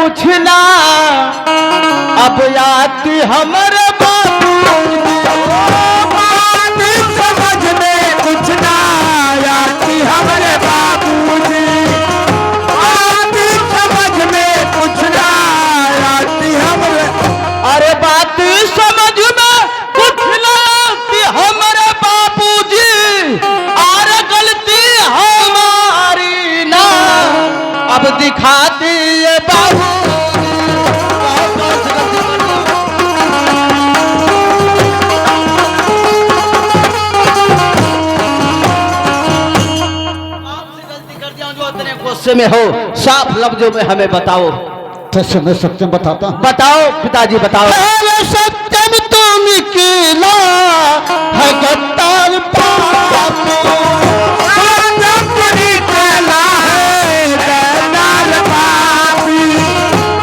कुछ ना अब आती हमारे बाबू, बात समझ में कुछ ना आती हमारे बाबूजी, बात समझ में कुछ ना आती हमारे। अरे बात समझ में कुछ ना आती हमारे बाबूजी, अरे गलती हमारी ना अब दिखा दिए बाबू। गुस्से में हो, साफ लफ्जों में हमें बताओ। तो मैं सत्यम बताता हूँ। बताओ पिताजी बताओ। सत्यम तो निकला है गद्दार पापी, सत्यम निकला है गद्दार पापी,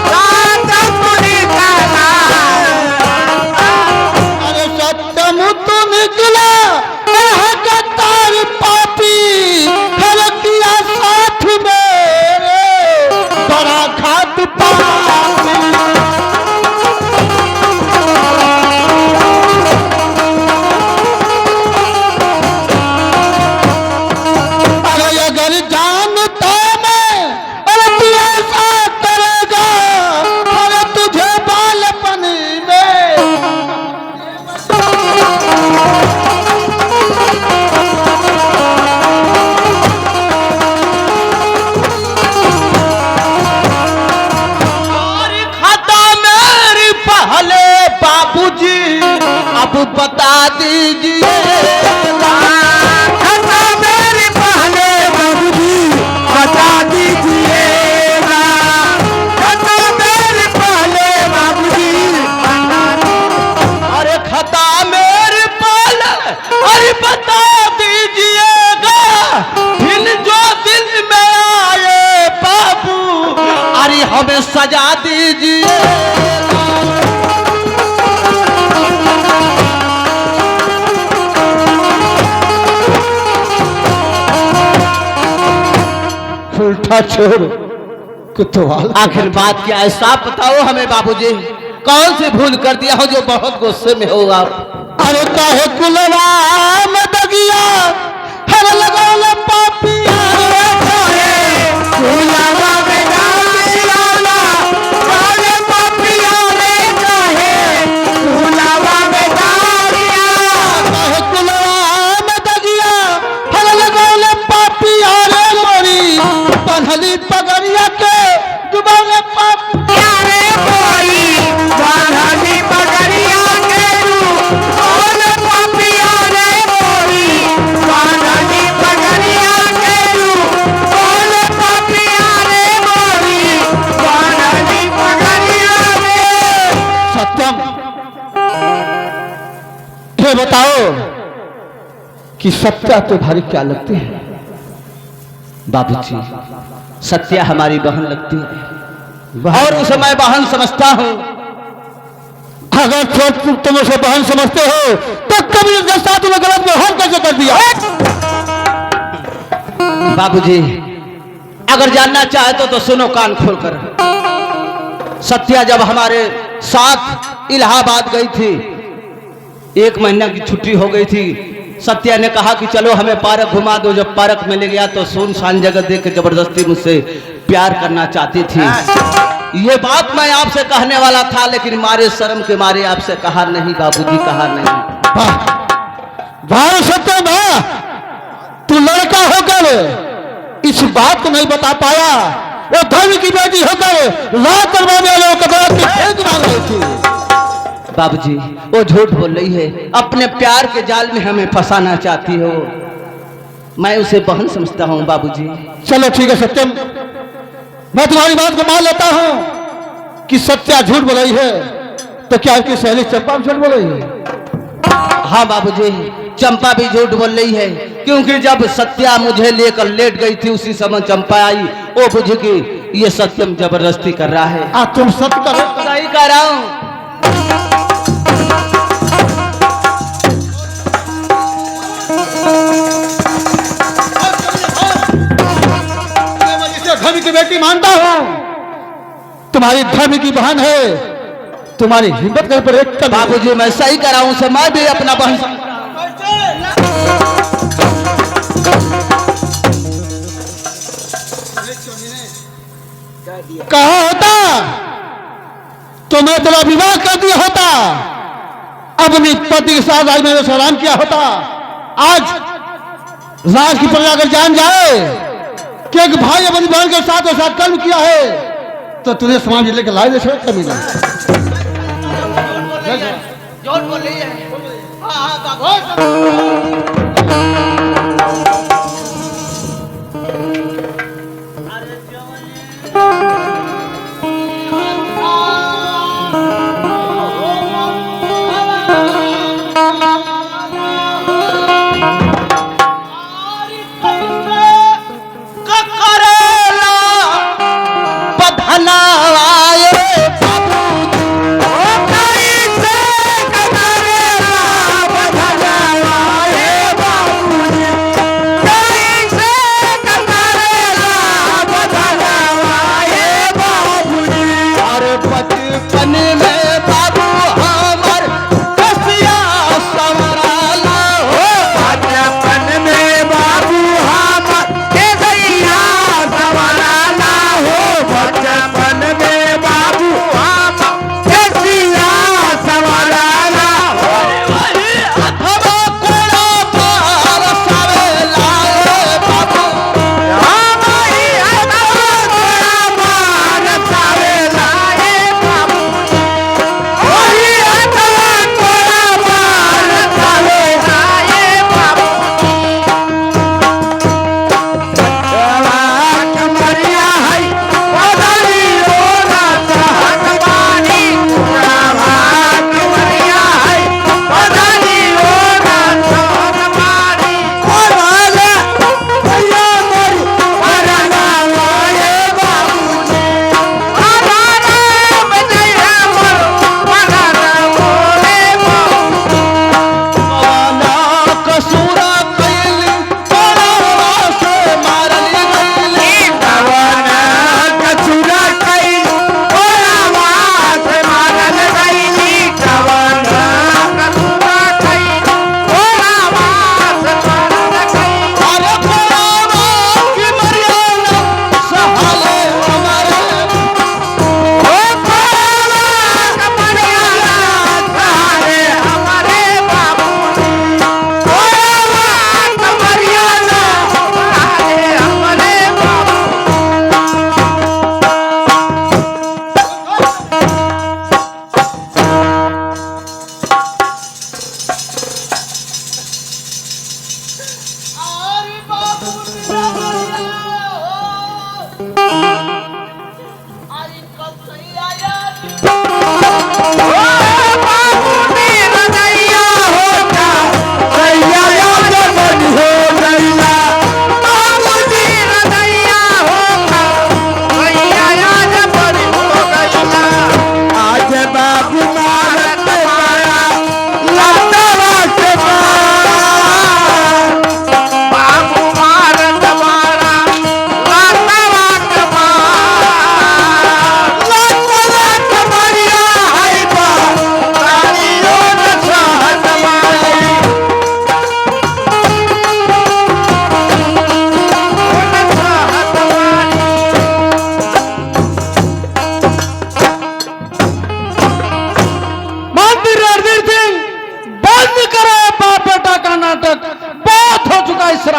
सत्यम निकला अरे सत्यम तो निकला है गद्दार पापी, फिर किया साथ मेरे बड़ा घात पापी। अरे अगर जानता मैं अरे तू ऐसा करेगा, अरे तुझे बालपन में और खाता मेरी पहले बाबूजी अब बता दीजिए। खाता मेरे पहले बाबूजी बता दीजिएगा, खाता मेरे पहले बाबूजी। अरे खाता मेरी पहले अरे बता दीजिएगा, फिर जो दिल में आए बाबू अरे हमें सजा दीजिए। उल्टा छोड़ कुतवाल। आखिर बात क्या है, साफ बताओ हमें बाबूजी, कौन सी भूल कर दिया हो जो बहुत गुस्से में हो आप। अरे काहे कुलवा में दगिया हर लगाओ पापिया, काहे कुलवा में दगिया काहे पापिया रे, काहे कुलवा में दगिया, काहे कुलवा में दगिया हर लगाओ पापिया रे मोरी, पन्हली पगड़िया के डुबाने पापिया रे मोरी, पन्हली पगड़िया के डुबाने पापिया रे मोरी, पन्हली पगड़िया के डुबाने पापिया रे मोरी, पन्हली पगड़िया रे। सत्यम ये बताओ कि सत्या तुम्हारी क्या लगती है? बाबूजी सत्या हमारी बहन लगती है और उसे मैं बहन समझता हूँ। अगर तुम उसे बहन समझते हो तो कभी उसके साथ में गलत व्यवहार कैसे कर दिया? बाबूजी अगर जानना चाहते तो सुनो कान खोलकर। सत्या जब हमारे साथ इलाहाबाद गई थी, 1 महीना की छुट्टी हो गई थी, सत्या ने कहा कि चलो हमें पार्क घुमा दो। जब पार्क में ले गया तो सुनसान जगह देख के जबरदस्ती मुझसे प्यार करना चाहती थी। ये बात मैं आपसे कहने वाला था, लेकिन मारे शर्म के मारे आपसे कहा नहीं बाबूजी, कहा नहीं। वाह सत्यम, तू लड़का होकर इस बात को नहीं बता पाया। वो धर्म की बेटी होकर रात दरवाजे वालों को बात की फेंक मांग रही थी। बाबूजी वो झूठ बोल रही है, अपने प्यार के जाल में हमें फंसाना चाहती हो। मैं उसे बहन समझता हूँ बाबूजी। चलो ठीक है सत्यम, मैं तुम्हारी बात को मान लेता हूँ कि सत्या झूठ बोल रही है, तो क्या उसकी सहेली चंपा झूठ बोल रही है? हाँ बाबूजी चंपा भी झूठ बोल रही है, क्योंकि जब सत्या मुझे लेकर लेट गई थी उसी समय चंपा आई। वो बुझी कि ये सत्यम जबरदस्ती कर रहा है। तुम सत्य करो। सही कह रहा हूँ। धर्म की बेटी मानता हूं, तुम्हारी धर्म की बहन है, तुम्हारी हिम्मत कर पर एक कमी। बाबूजी मैं सही कर रहा हूं से मैं भी अपना बहन कहा होता तो मैं तेरा विवाह कर दिया होता, अपनी पति के साथ आज मैंने सलाम किया होता। आज राज की प्रजा अगर जान जाए कि एक भाई अपनी बहन के साथ और साथ कर्म किया है तो तुझे समाज लेकर लाए दे सकता कभी नहीं।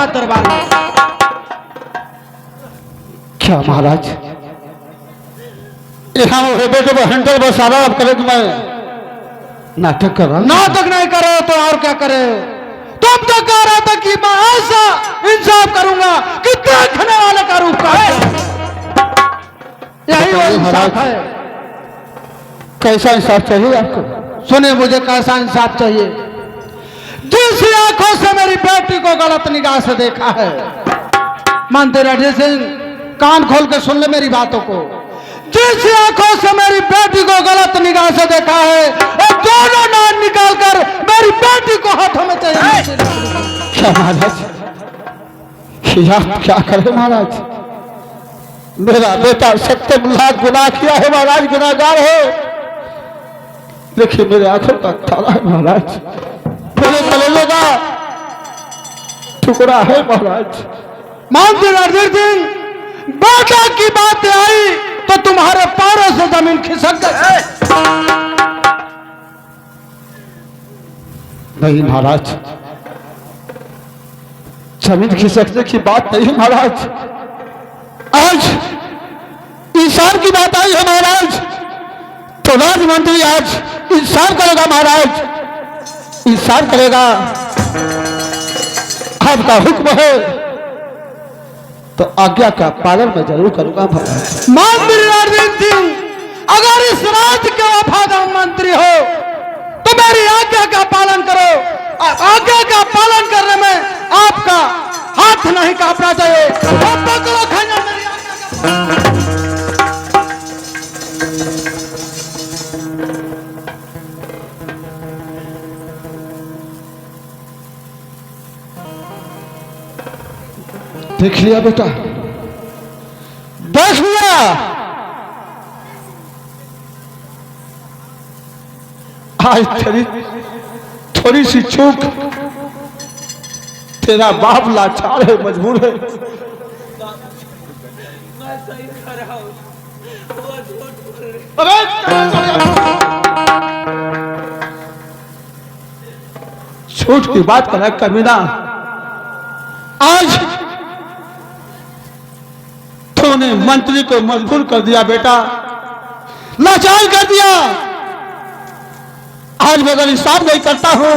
दरबार में। क्या महाराज यहाँ बेटे को हैंडल बस आ रहा अब करे तो मैं नाटक कर रहा नाटक नहीं करे तो और क्या करे। तुम तो कह रहा था कि मैं ऐसा इंसाफ करूंगा कि देखने वाले का रूप का है। यही वो इंसाफ है। कैसा इंसाफ चाहिए आपको? सुने मुझे कैसा इंसाफ चाहिए। जिस आंखों से मेरी बेटी को गलत निगाह से देखा है, मानते रहे सिंह, कान खोल के सुन ले मेरी बातों को। जिस आंखों से मेरी बेटी को गलत निगाह से देखा है, और दोनों नाम निकाल कर मेरी बेटी को हाथों में चाहिए। क्या महाराज, आप क्या करें महाराज? मेरा बेटा सत्यम लाख गुनाह किया है महाराज, गुनाहगार है। देखिए मेरे आंखों का ताला है महाराज, मेरे कलेजे का टुकड़ा है महाराज। मानते रणधीर सिंह, बेटा की बात आई तो तुम्हारे पैरों से जमीन खिसक गई। नहीं महाराज, जमीन खिसकने की बात नहीं महाराज, आज इंसान की बात आई है महाराज। तो राजमंत्री आज इंसान करेगा महाराज, इंसान करेगा। आपका हुक्म है तो आज्ञा का पालन मैं जरूर करूंगा महाराज। मंत्री रणधीर सिंह, अगर इस राज्य के वफादार मंत्री हो तो मेरी आज्ञा का पालन करो। आज्ञा का पालन करने में आपका हाथ नहीं कांपना चाहिए। अब पकड़ो खंजर, मेरी आज्ञा का। देख लिया बेटा, देख लिया। आज तेरी थोड़ी सी चूक, तेरा बाप लाचार है, मजबूर है। झूठ की बात कर कमीना, आज तूने मंत्री को मजबूर कर दिया बेटा, लाचार कर दिया। आज मैं अगर इंसाफ नहीं करता हूं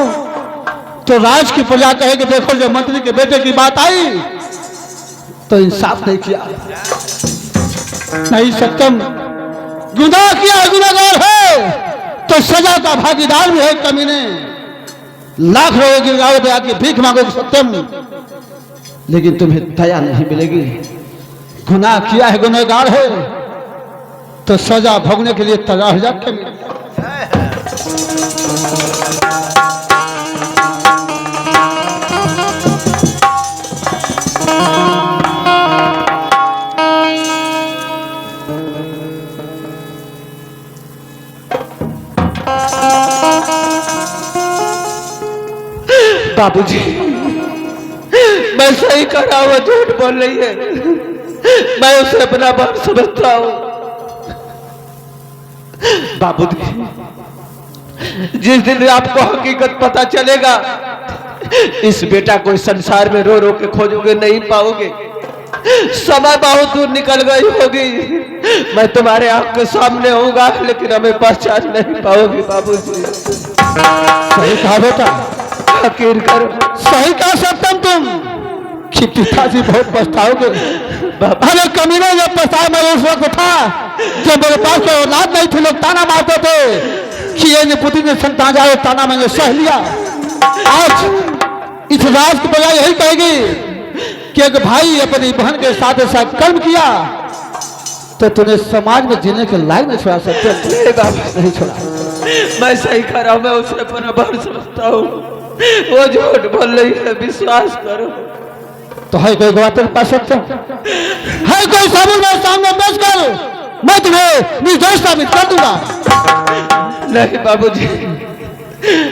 तो राज की प्रजा कहे कि देखो जब मंत्री के बेटे की बात आई तो इंसाफ नहीं किया। नहीं सत्यम, गुनाह किया, गुनाहगार है तो सजा का भागीदार भी है कमीने। लाख रुपए की गिरावट आके भीख मांगो सत्यम, लेकिन तुम्हें दया नहीं मिलेगी। गुनाह किया है, गुनहगार है तो सजा भोगने के लिए तैयार हो जाके बाबूजी, मैं सही कर रहा हूँ, झूठ बोल रही है। मैं उसे अपना बाप समझता हूँ। बाबूजी, जिस दिन आपको हकीकत पता चलेगा, इस बेटा को इस संसार में रो रो के खोजोगे, नहीं पाओगे। समय बहुत दूर निकल गई होगी। मैं तुम्हारे आंख के सामने होऊंगा, लेकिन हमें पहचान नहीं पाओगे बाबूजी। सही कहा बेटा, यकीन करो। सही कहा सत्यम तुम कि पिताजी बहुत पछताओगे। अरे कमीने जब पछताए, मैं उस वक्त था जब मेरे पास कोई औलाद नहीं थी, लोग ताना मारते थे कि ये पुत्री ने संतान जाए, ताना मैंने सह लिया। आज इस राज की प्रजा यही कहेगी कि एक भाई अपनी बहन के साथ ऐसा कर्म किया तो तूने समाज में जीने के लायक नहीं छोड़ा सकते। नहीं छोड़ा। मैं सही कर रहा हूं, मैं उसे बराबर समझता हूँ। वो झूठ बोल रही है, विश्वास करो। तो है कोई गवाह तेरे पास सत्य है? कोई सबूत मेरे सामने पेश कर, मैं तुम्हें निर्दोष साबित कर दूंगा। नहीं बाबूजी,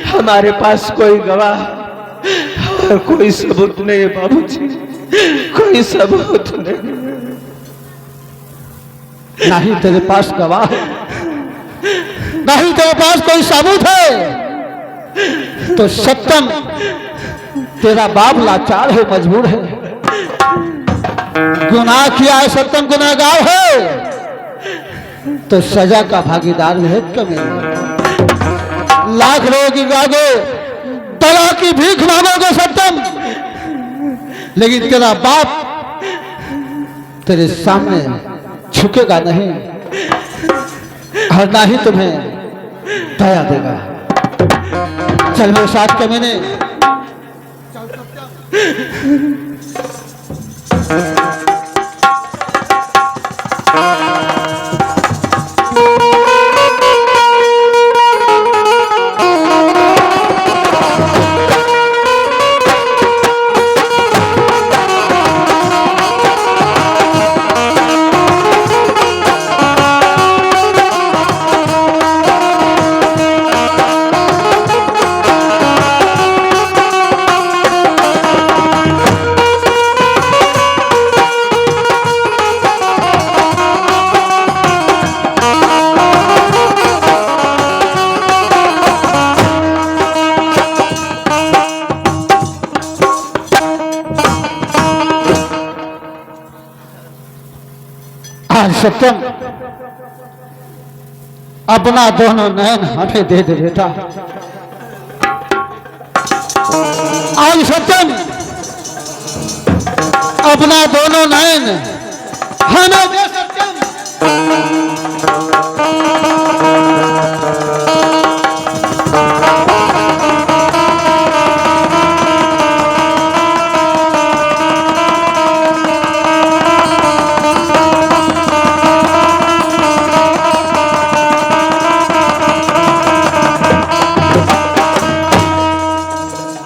हमारे पास कोई गवाह और कोई सबूत नहीं है बाबूजी, कोई सबूत नहीं। नहीं तेरे पास गवाह है, नहीं तेरे पास कोई सबूत है तो सत्यम तेरा बाप लाचार है, मजबूर है। गुनाह किया है सत्यम, गुनाहगार है तो सजा का भागीदार है कमीने। लाख रोगी गागे, तला की भीख मांगोगे सत्यम, लेकिन तेरा बाप तेरे सामने झुकेगा नहीं और ना ही तुम्हें दया देगा। चल मेरे साथ कमीने। आज सत्यम अपना दोनों नयन हमें दे दे बेटा। आज सत्यम अपना दोनों नयन हमें दे सत्यम।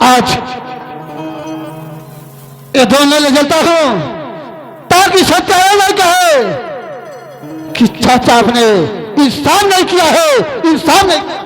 आज ये दोनों ले चलता हूं ताकि सत्य न कहे कि चाचा आपने इंसाफ नहीं किया है, इंसाफ नहीं किया।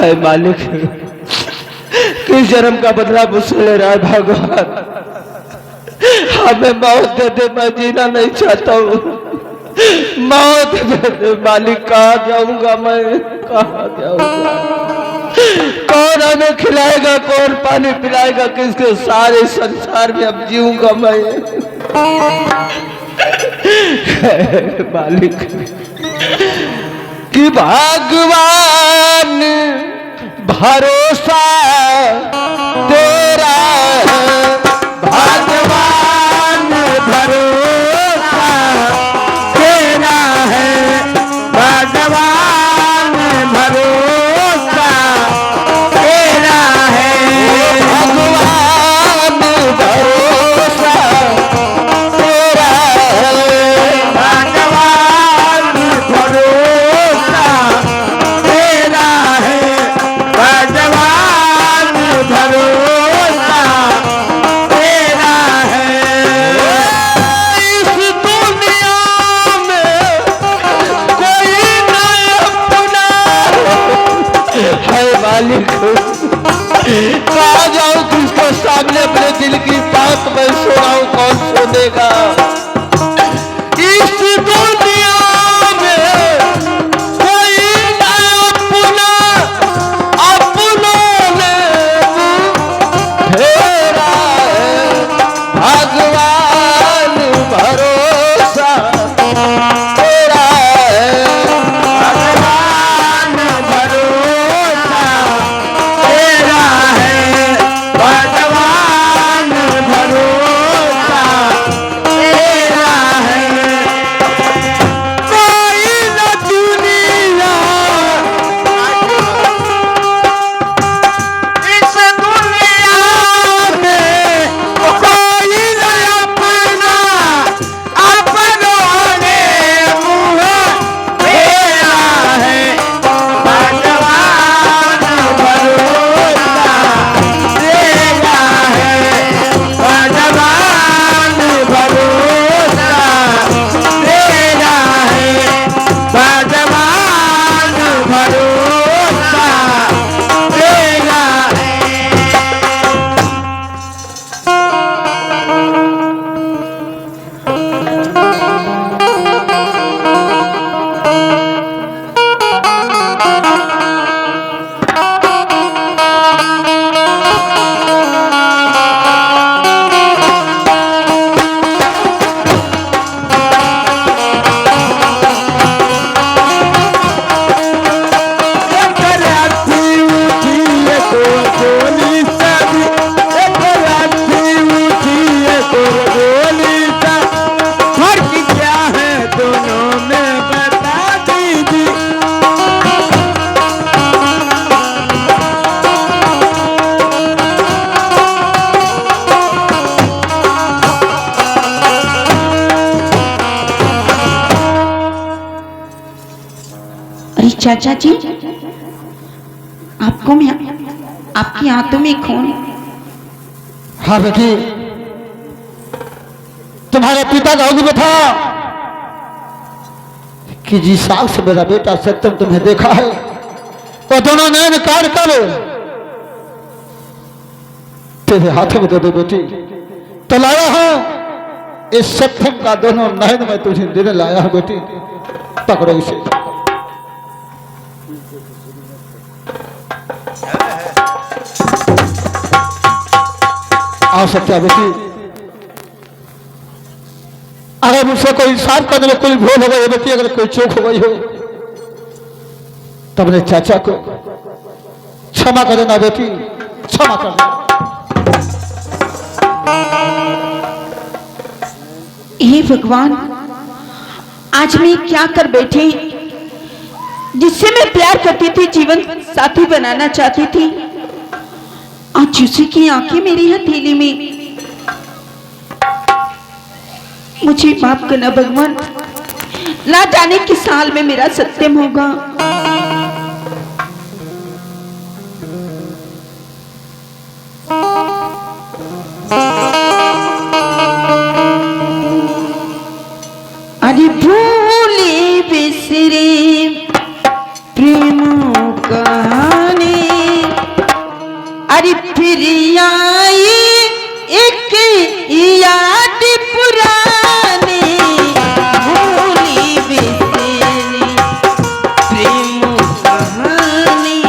हाय मालिक, किस जन्म का बदला मुझसे ले रहा है भगवान। हमें मौत दे दे, मैं जीना नहीं चाहता हूँ। मौत दे दे मालिक। कहाँ जाऊंगा मैं, कहाँ जाऊंगा? कौन हमें खिलाएगा, कौन पानी पिलाएगा, किसके सारे संसार में अब जीऊंगा मैं? मालिक कि भगवान भरोसा तेरा है, भगवान भरोसा तेरा है, भगवान भरोसा तेरा है, भगवान भरोसा तेरा है, भगवान भरोसा तेरा है, भगवान भरोसा तेरा है। इस दुनिया में कोई न अपना है मालिक। कहाँ जाऊँ, किसके सामने अपने दिल की बात मैं सुनाऊं, कौन सुनेगा? इस दुनिया में कोई न अपना, अपनों ने फेरा है, भगवान भरोसा तेरा है, भगवान भरोसा तेरा है, भगवान भरोसा तेरा है। कोई न दुनिया, इस दुनिया में कोई न अपना, अपनों ने मुँह फेरा है, भगवान भरोसा तेरा है, भगवान भरोसा तेरा है, भगवान भरोसा तेरा अरे चाचा जी, आपको मैं, आपकी आंतों में खून। हाँ बेटी, तुम्हारे पिता का हुक्म था कि जिस साल से मेरा बेटा सत्यम तुम्हें देखा है वो दोनों नयन कार्य कर तेरे हाथों में दे दो बेटी। तो लाया हूं इस सत्यम का दोनों नयन में तुझे देने लाया हूं बेटी, पकड़ो इसे। आओ सत्या बेटी, अगर मुझसे कोई इंसान करने में कोई भूल हो गई बेटी, अगर कोई चूक हो गई हो तो अपने चाचा को क्षमा कर देना बेटी, क्षमा कर देना। हे भगवान, आज मैं क्या कर बैठी? जिससे मैं प्यार करती थी, जीवन साथी बनाना चाहती थी, आज उसी की आंखें मेरी हथेली में। मुझे माफ करना भगवान, ना जाने किस साल में मेरा सत्यम होगा। अरे भूले बिसरे प्रेम कहानी, अरे फिर आई एक याद पुरानी। भूले बिसरे प्रेम कहानी,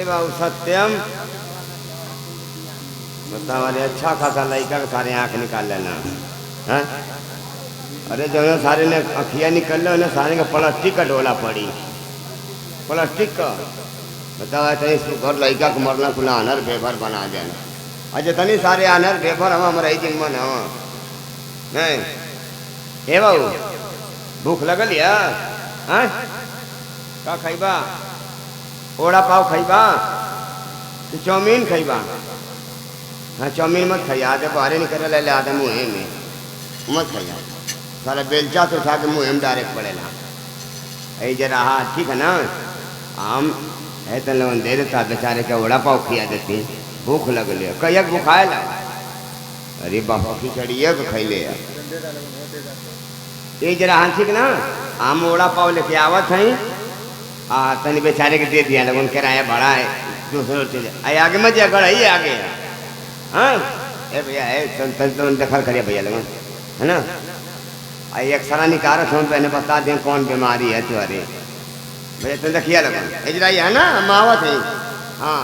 बाबू सत्यम बता वाले अच्छा खासा लड़का का सारे आंख निकाल लेना है। अरे जो सारे ने अखियाँ निकल लो ना, सारे का प्लास्टिक का डोला पड़ी, प्लास्टिक का बता घर लड़का को मरना खुला अनर बेभर बना देना। अच्छा तनी सारे अनर बेभर हम रही जिन मन हम नहीं। हे बाबू भूख लगल या का खैबा? ओड़ा पाव खैबा कि चाउमीन खैबा? हाँ चाउमीन मत खाइए, आधे बाहर निकल ले आधे मुँह में मत खाइए, सारा बेलचा से उठा के मुँह में डायरेक्ट पड़ेला। यही जरा हाँ ठीक है ना, आम है तो लोन दे देता बेचारे के ओड़ा पाव खिया देती, भूख लगल है कहिया भूखाए ला। अरे बाबा खिचड़िया को खैले ये जरा हाँ ठीक ना, आम ओड़ा पाव लेके आवत है तनी बेचारे के दे दिया लोगों किराया भाड़ा है दूसरे चीज आगे मत जा गढ़ आगे। हाँ ए भैया है दखल करिए भैया लोगों है ना। एक्सरा निकाल फोन पहले बता दें कौन बीमारी है तुम्हारी भैया, तुम देखिए लगन इजरा है ना मावत है। हाँ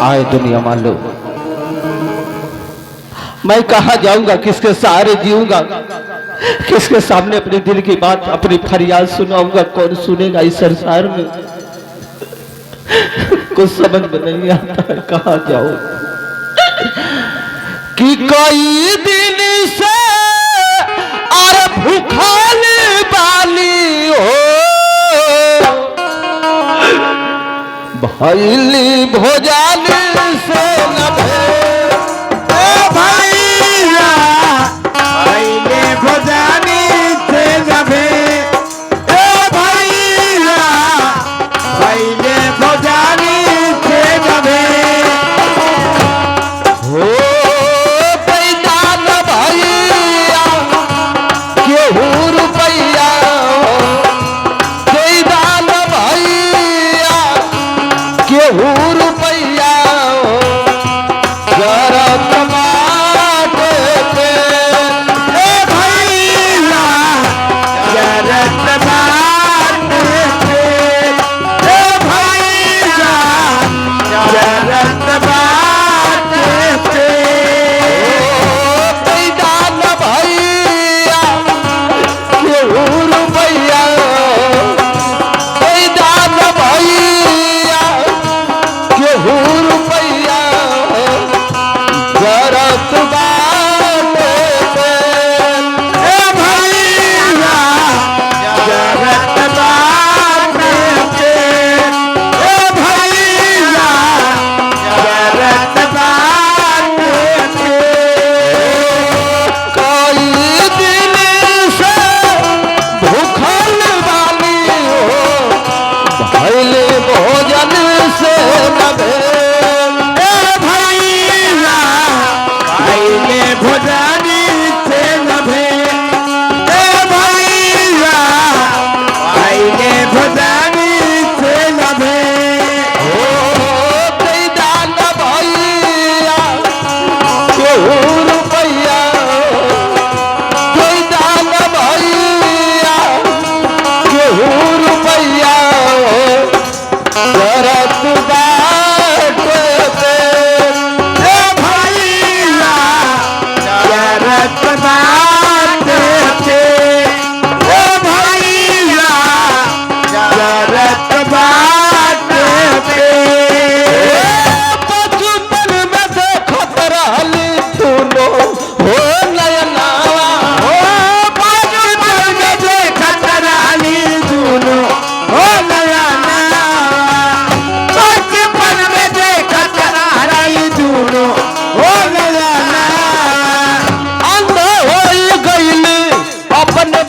आए दुनिया मान लो, मैं कहा जाऊंगा, किसके सहारे जीऊंगा, किसके सामने अपने दिल की बात अपनी फरियाद सुनाऊंगा, कौन सुनेगा इस संसार में? कुछ समझ में नहीं आता है कहा जाऊं। कि कई दिन से अरे भूखाल बाली हो भैली भोजन से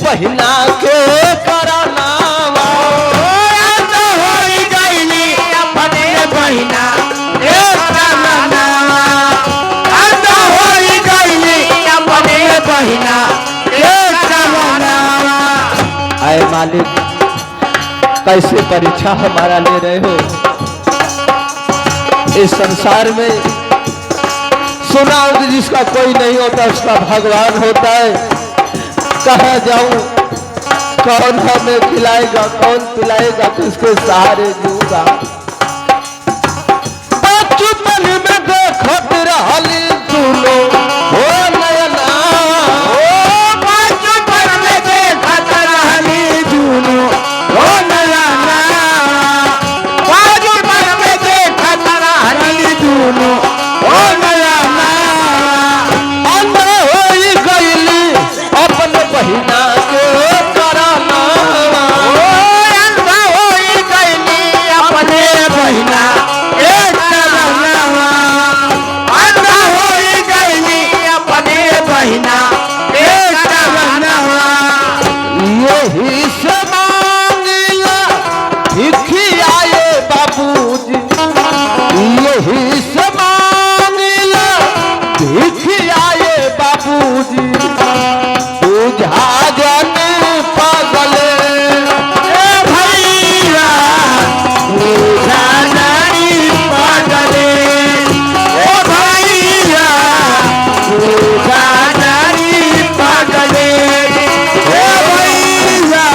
बहिना के करानावा तो होई गईली अपने बहिना के करानावा तो होई गईली अपने बहिना के करानावा। आए मालिक, कैसे परीक्षा हमारा ले रहे हो। इस संसार में सुना हो कि जिसका कोई नहीं होता उसका भगवान होता है। कहाँ जाऊं, कौन हमें खिलाएगा, कौन पिलाएगा, किसके सहारे जीऊंगा। बचपन में देखत रहली सुनो हो नयना, बचपन में देखत रहली सुनो हो नयना, बचपन में देखत रहली सुनो हो नयना। अंधा होई गईली अपन बहिना के करानावा, अंधा होई गईली अपने बहिना के करानावा, अंधा होई गईली अपने बहिना के करानावा। यही से मांगिला भिखियाए बाबूजी, यही से मांगिला भिखियाए बाबूजी। बुझा जन पागल ए भैया बुझा नहीं पागले, ए भैया बुझा नहीं पागले, ए भैया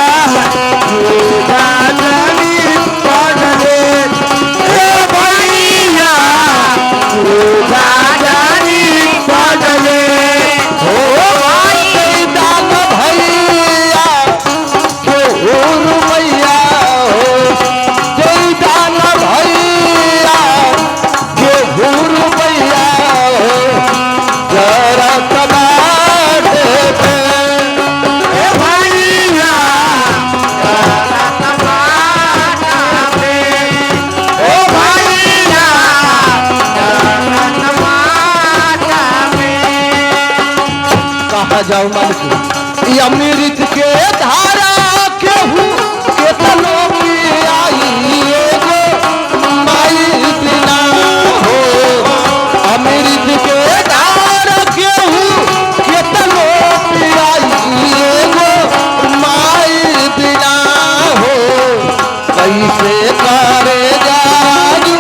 बुझा नहीं पागले, ए भैया बुझा नहीं पागले। हो भाई दान भैया के रुपैया हो, जय दान भैया के रुपैया हो, जरा कमाटे पे ए भैया जरा तमाशा पे, ए भैया जरा तमाशा पे। कहा जाऊं मालिक, ये अमृत के धारा केहू केतनो पियाई एगो माई बिना हो। अमृत के धारा केहू केतनो पियाई एगो माई बिना हो। कैसे करे जाजू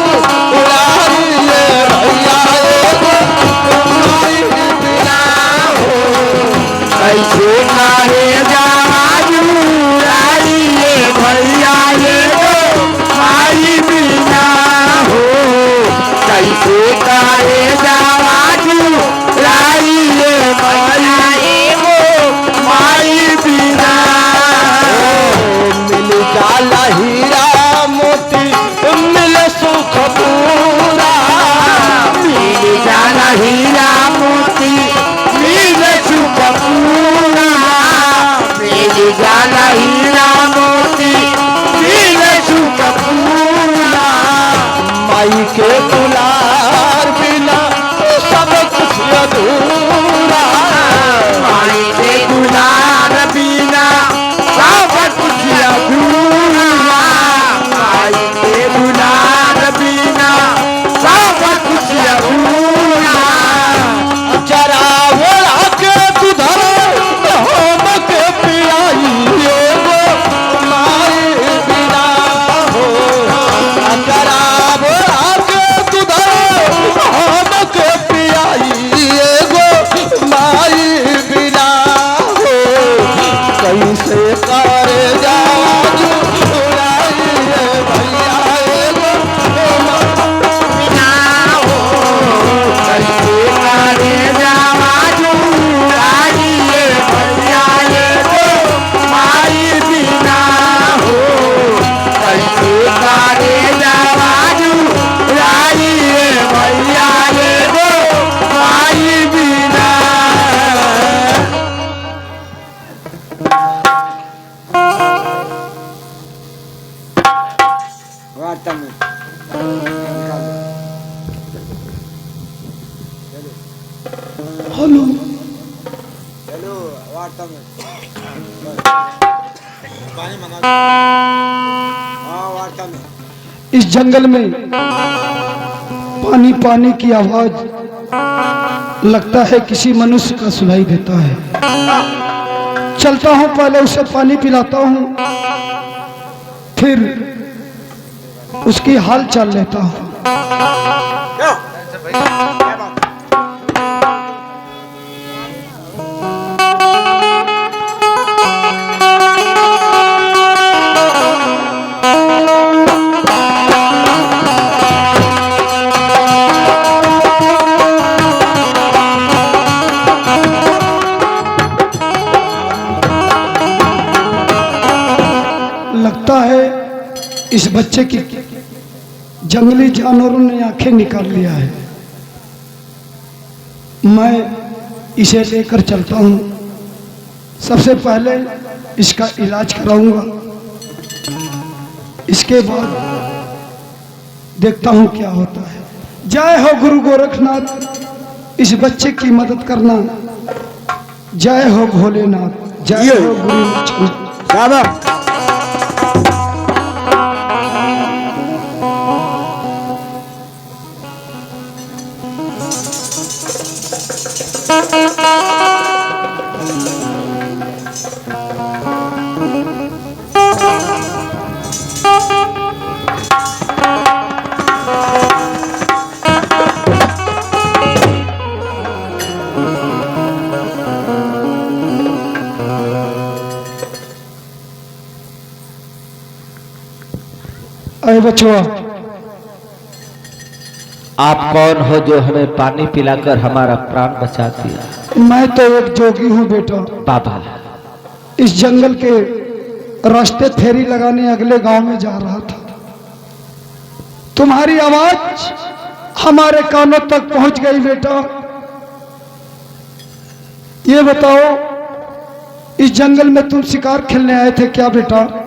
उड़ारिए भैया एगो माई बिना हो। कैसे काहे जाजू कैसे करे जावाजू लाइए माई वो माई बिना मिल जाला हीरा मोती मिले सुख पूरा मिल जाला हीरा मोती मिले सुख पूरा मिल जाला हीरा मोती मिले सुख पूरा माई के दुलार बिना सब कुछ अधूरा माई के दुलार बिना सब कुछ अधूरा माई के दुलार बिना सब कुछ अधूरा जरा ओढ़ा के दुधर होम के पियाई एगो माई बिना हो जरा ओढ़ा के दुधर होम के पियाई एगो माई बिना हो कैसे करे जाजू भैया एगो बिना हो कैसे करे जावाजू लाइए भैया ये तो माई बिना हो कैसे करे जावाजू लाइए भैया ये तो माई बिना हेलो इस जंगल में पानी पानी की आवाज लगता है किसी मनुष्य का सुनाई देता है। चलता हूं, पहले उसे पानी पिलाता हूं, फिर उसकी हाल चाल लेता हूं। लगता है इस बच्चे की जंगली जानवरों ने आंखें निकाल लिया है। मैं इसे लेकर चलता हूं। सबसे पहले इसका इलाज कराऊंगा, इसके बाद देखता हूं क्या होता है। जय हो गुरु गोरखनाथ, इस बच्चे की मदद करना। जय हो भोलेनाथ, जय हो गुरु लक्ष्मण। अरे बचवा, आप कौन हो जो हमें पानी पिलाकर हमारा प्राण बचा दिया? मैं तो एक जोगी हूँ बेटा। बाबा, इस जंगल के रास्ते फेरी लगाने अगले गांव में जा रहा था। तुम्हारी आवाज हमारे कानों तक पहुंच गई बेटा। ये बताओ, इस जंगल में तुम शिकार खेलने आए थे क्या बेटा?